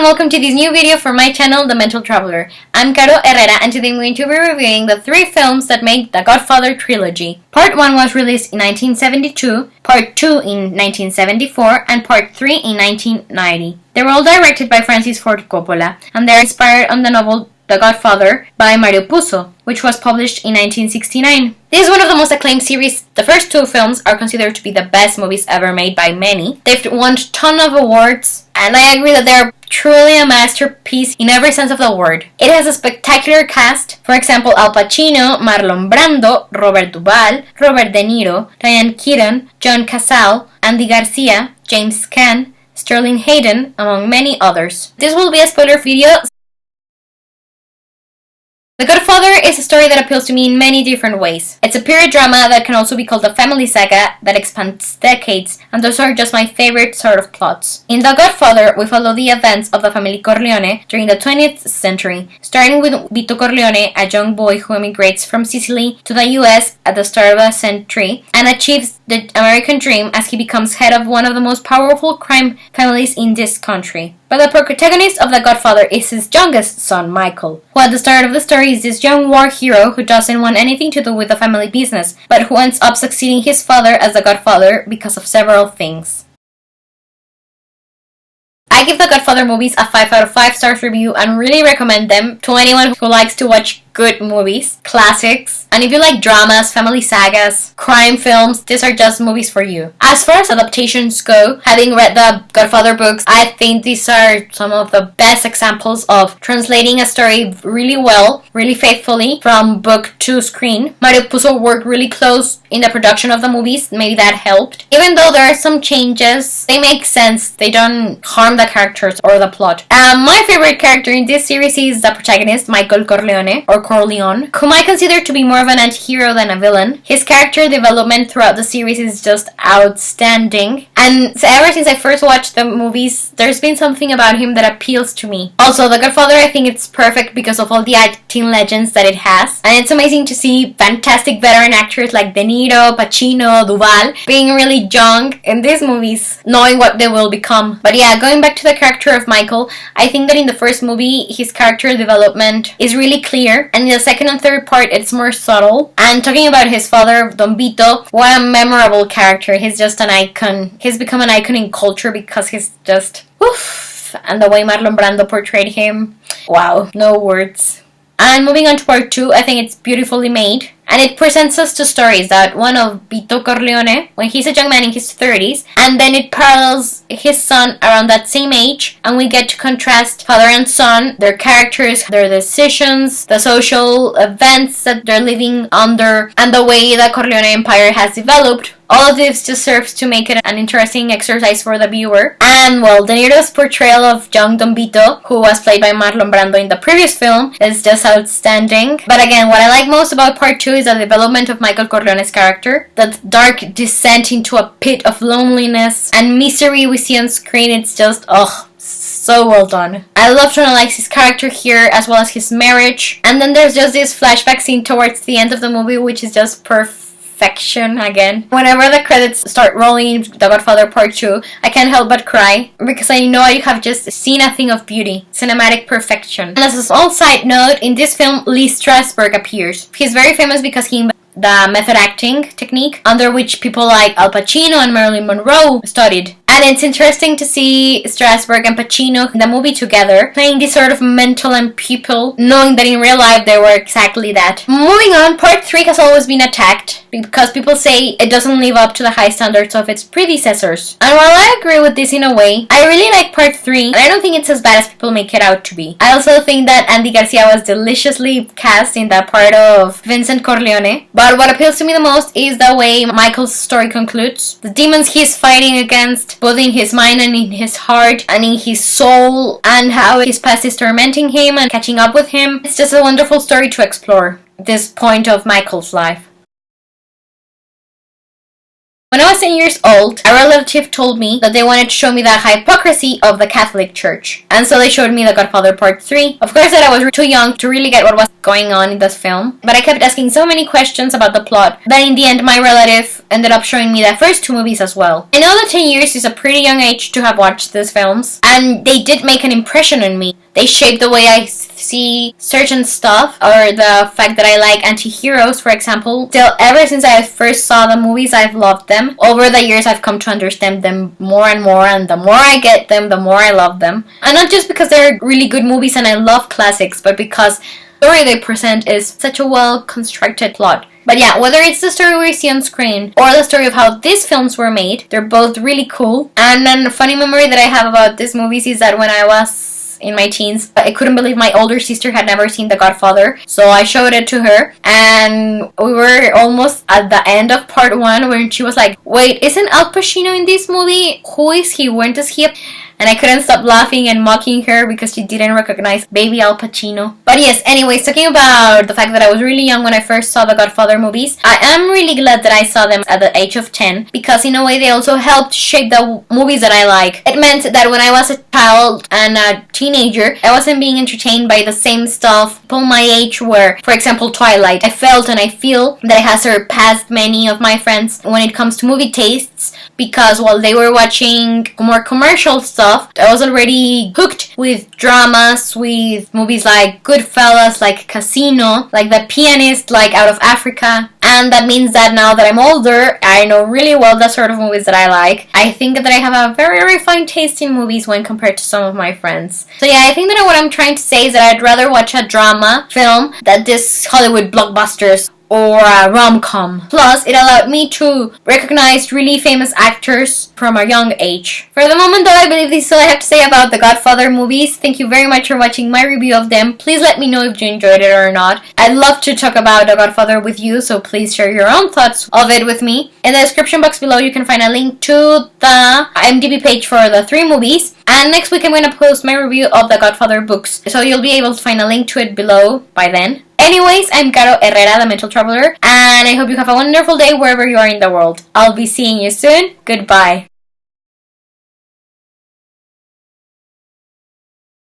welcome to this new video for my channel, The Mental Traveler. I'm Caro Herrera and today I'm going to be reviewing the 3 films that make the Godfather trilogy. Part 1 was released in 1972, Part 2 in 1974, and Part 3 in 1990. They were all directed by Francis Ford Coppola, and they're inspired on the novel The Godfather by Mario, which was published in 1969. This is one of the most acclaimed series. The first 2 films are considered to be the best movies ever made by many. They've won a ton of awards, and I agree that they're truly a masterpiece in every sense of the word. It has a spectacular cast. For example, Al Pacino, Marlon Brando, Robert Duvall, Robert De Niro, Diane Keaton, John Cazale, Andy Garcia, James Caan, Sterling Hayden, among many others. This will be a spoiler video. The Godfather is a story that appeals to me in many different ways. It's a period drama that can also be called a family saga that spans decades, and those are just my favorite sort of plots. In The Godfather, we follow the events of the family Corleone during the 20th century, starting with Vito Corleone, a young boy who emigrates from Sicily to the US at the start of the century and achieves the American dream as he becomes head of one of the most powerful crime families in this country. But the protagonist of The Godfather is his youngest son, Michael, who at the start of the story is this young war hero who doesn't want anything to do with the family business, but who ends up succeeding his father as the Godfather because of several things. I give The Godfather movies a 5 out of 5 stars review and really recommend them to anyone who likes to watch good movies, classics, and if you like dramas, family sagas, crime films, these are just movies for you. As far as adaptations go, having read the Godfather books, I think these are some of the best examples of translating a story really well, really faithfully from book to screen. Mario Puzo worked really close in the production of the movies, maybe that helped. Even though there are some changes, they make sense, they don't harm the characters or the plot. My favorite character in this series is the protagonist, Michael Corleone, or Corleone, whom I consider to be more of an anti-hero than a villain. His character development throughout the series is just outstanding, and ever since I first watched the movies, there's been something about him that appeals to me. Also, The Godfather, I think it's perfect because of all the acting legends that it has, and it's amazing to see fantastic veteran actors like De Niro, Pacino, Duvall being really young in these movies, knowing what they will become. But yeah, going back to the character of Michael, I think that in the first movie, his character development is really clear, and in the second and third part, it's more subtle. And talking about his father, Don Vito, what a memorable character. He's just an icon. He's become an icon in culture because he's just oof. And the way Marlon Brando portrayed him, wow, no words. And moving on to part 2, I think it's beautifully made. And it presents us 2 stories, that one of Vito Corleone, when he's a young man in his 30s, and then it parallels his son around that same age, and we get to contrast father and son, their characters, their decisions, the social events that they're living under, and the way the Corleone Empire has developed. All of this just serves to make it an interesting exercise for the viewer. And well, De Niro's portrayal of young Don Vito, who was played by Marlon Brando in the previous film, is just outstanding. But again, what I like most about part 2 is the development of Michael Corleone's character. That dark descent into a pit of loneliness and misery we see on screen, it's just, so well done. I love to analyze his character here as well as his marriage. And then there's just this flashback scene towards the end of the movie which is just perfection again. Whenever the credits start rolling in The Godfather Part 2, I can't help but cry because I know I have just seen a thing of beauty, cinematic perfection. And as a small side note, in this film, Lee Strasberg appears. He's very famous because he the method acting technique under which people like Al Pacino and Marilyn Monroe studied. And it's interesting to see Strasberg and Pacino in the movie together, playing this sort of mental and people, knowing that in real life they were exactly that. Moving on, part 3 has always been attacked because people say it doesn't live up to the high standards of its predecessors. And while I agree with this in a way, I really like part 3, and I don't think it's as bad as people make it out to be. I also think that Andy Garcia was deliciously cast in that part of Vincent Corleone. But what appeals to me the most is the way Michael's story concludes. The demons he's fighting against, both in his mind and in his heart and in his soul, and how his past is tormenting him and catching up with him. It's just a wonderful story to explore, this point of Michael's life. When I was 10 years old, a relative told me that they wanted to show me the hypocrisy of the Catholic Church. And so they showed me The Godfather Part 3. Of course, that I was too young to really get what was going on in this film. But I kept asking so many questions about the plot that in the end my relative ended up showing me the first two movies as well. I know that 10 years is a pretty young age to have watched these films, and they did make an impression on me. They shaped the way I see certain stuff, or the fact that I like anti-heroes, for example. Still, ever since I first saw the movies, I've loved them. Over the years, I've come to understand them more and more, and the more I get them, the more I love them. And not just because they're really good movies and I love classics, but because the story they present is such a well-constructed plot. But yeah, whether it's the story we see on screen or the story of how these films were made, they're both really cool. And then a funny memory that I have about these movies is that when I was in my teens, I couldn't believe my older sister had never seen The Godfather, so I showed it to her, and we were almost at the end of part 1 when she was like, wait, isn't Al Pacino in this movie? Who is he? When does he And I couldn't stop laughing and mocking her because she didn't recognize baby Al Pacino. But yes, anyways, talking about the fact that I was really young when I first saw the Godfather movies, I am really glad that I saw them at the age of 10, because in a way they also helped shape the movies that I like. It meant that when I was a child and a teenager, I wasn't being entertained by the same stuff people my age were. For example, Twilight. I felt and I feel that it has surpassed many of my friends when it comes to movie tastes, because while they were watching more commercial stuff, I was already hooked with dramas, with movies like Goodfellas, like Casino, like The Pianist, like Out of Africa. And that means that now that I'm older, I know really well the sort of movies that I like. I think that I have a very refined taste in movies when compared to some of my friends. So yeah, I think that what I'm trying to say is that I'd rather watch a drama film than this Hollywood blockbusters or a rom-com. Plus, it allowed me to recognize really famous actors from a young age. For the moment though, I believe this is all I have to say about the Godfather movies. Thank you very much for watching my review of them. Please let me know if you enjoyed it or not. I'd love to talk about the Godfather with you, so please share your own thoughts of it with me. In the description box below, you can find a link to the IMDB page for the 3 movies. And next week I'm going to post my review of the Godfather books, so you'll be able to find a link to it below by then. Anyways, I'm Caro Herrera, the Mental Traveler, and I hope you have a wonderful day wherever you are in the world. I'll be seeing you soon. Goodbye.